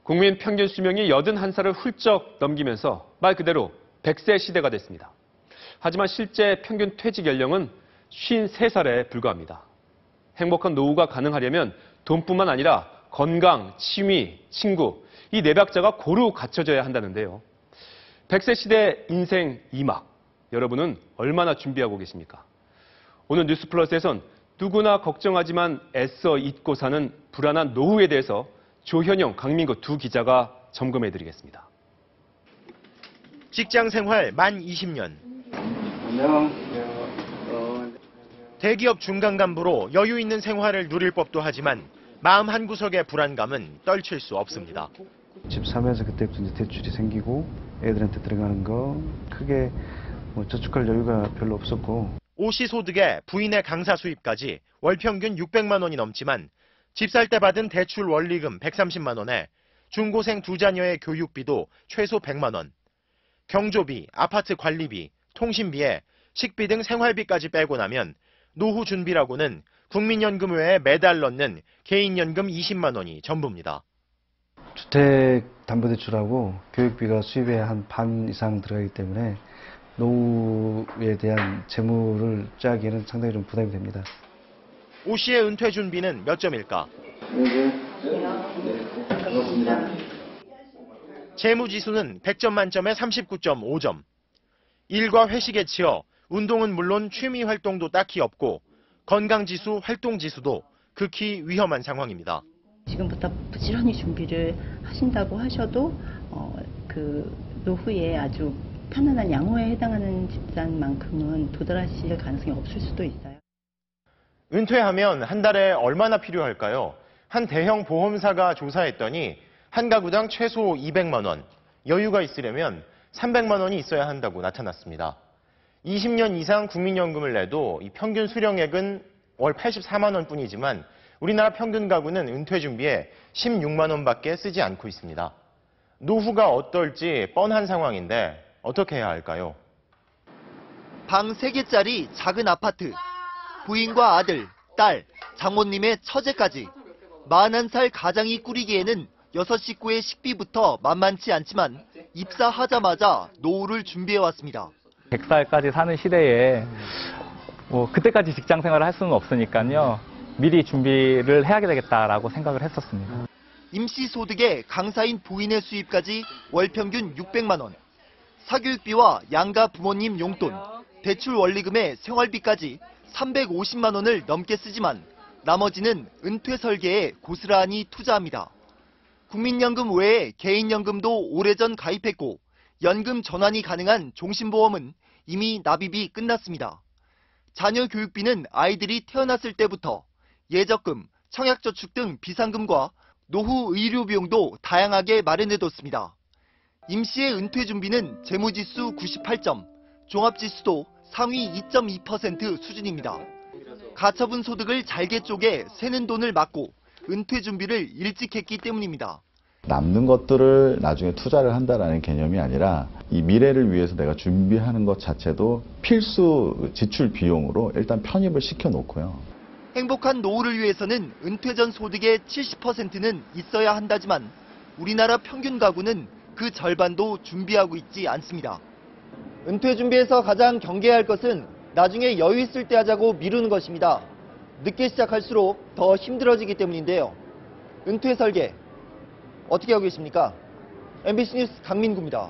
국민 평균 수명이 81살을 훌쩍 넘기면서 말 그대로 100세 시대가 됐습니다. 하지만 실제 평균 퇴직 연령은 53살에 불과합니다. 행복한 노후가 가능하려면 돈뿐만 아니라 건강, 취미, 친구, 이 네 박자가 고루 갖춰져야 한다는데요. 100세 시대 인생 2막, 여러분은 얼마나 준비하고 계십니까? 오늘 뉴스플러스에선 누구나 걱정하지만 애써 잊고 사는 불안한 노후에 대해서 조현영, 강민구 두 기자가 점검해드리겠습니다. 직장 생활 만 20년. 대기업 중간 간부로 여유 있는 생활을 누릴 법도 하지만 마음 한구석의 불안감은 떨칠 수 없습니다. 집 사면서 그때부터 이제 대출이 생기고 애들한테 들어가는 거 크게 저축할 여유가 별로 없었고. 오시 소득에 부인의 강사 수입까지 월 평균 600만 원이 넘지만 집 살 때 받은 대출 원리금 130만 원에 중고생 두 자녀의 교육비도 최소 100만 원, 경조비, 아파트 관리비, 통신비에 식비 등 생활비까지 빼고 나면 노후 준비라고는 국민연금 외에 매달 넣는 개인연금 20만 원이 전부입니다. 주택담보대출하고 교육비가 수입의 한 반 이상 들어가기 때문에 노후에 대한 재무를 짜기에는 상당히 좀 부담이 됩니다. 오 씨의 은퇴 준비는 몇 점일까? 재무지수는 100점 만점에 39.5점. 일과 회식에 치여 운동은 물론 취미 활동도 딱히 없고 건강지수, 활동지수도 극히 위험한 상황입니다. 지금부터 부지런히 준비를 하신다고 하셔도 그 노후에 아주 편안한 양호에 해당하는 집단만큼은 도달하실 가능성이 없을 수도 있어요. 은퇴하면 한 달에 얼마나 필요할까요? 한 대형 보험사가 조사했더니 한 가구당 최소 200만 원, 여유가 있으려면 300만 원이 있어야 한다고 나타났습니다. 20년 이상 국민연금을 내도 이 평균 수령액은 월 84만 원뿐이지만 우리나라 평균 가구는 은퇴 준비에 16만 원밖에 쓰지 않고 있습니다. 노후가 어떨지 뻔한 상황인데 어떻게 해야 할까요? 방 3개짜리 작은 아파트, 부인과 아들, 딸, 장모님의 처제까지 41살 가장이 꾸리기에는 6식구의 식비부터 만만치 않지만 입사하자마자 노후를 준비해왔습니다. 100살까지 사는 시대에 그때까지 직장 생활을 할 수는 없으니까요. 미리 준비를 해야 되겠다라고 생각을 했었습니다. 임시소득에 강사인 부인의 수입까지 월 평균 600만 원, 사교육비와 양가 부모님 용돈, 대출 원리금의 생활비까지 350만 원을 넘게 쓰지만 나머지는 은퇴 설계에 고스란히 투자합니다. 국민연금 외에 개인연금도 오래전 가입했고 연금 전환이 가능한 종신보험은 이미 납입이 끝났습니다. 자녀 교육비는 아이들이 태어났을 때부터 예적금, 청약저축 등 비상금과 노후 의료 비용도 다양하게 마련해뒀습니다. 임시의 은퇴 준비는 재무지수 98점, 종합지수도 상위 2.2% 수준입니다. 가처분 소득을 잘게 쪼개 새는 돈을 막고 은퇴 준비를 일찍 했기 때문입니다. 남는 것들을 나중에 투자를 한다라는 개념이 아니라 이 미래를 위해서 내가 준비하는 것 자체도 필수 지출 비용으로 일단 편입을 시켜놓고요. 행복한 노후를 위해서는 은퇴 전 소득의 70%는 있어야 한다지만 우리나라 평균 가구는 그 절반도 준비하고 있지 않습니다. 은퇴 준비에서 가장 경계해야 할 것은 나중에 여유 있을 때 하자고 미루는 것입니다. 늦게 시작할수록 더 힘들어지기 때문인데요. 은퇴 설계 어떻게 하고 계십니까? MBC 뉴스 강민구입니다.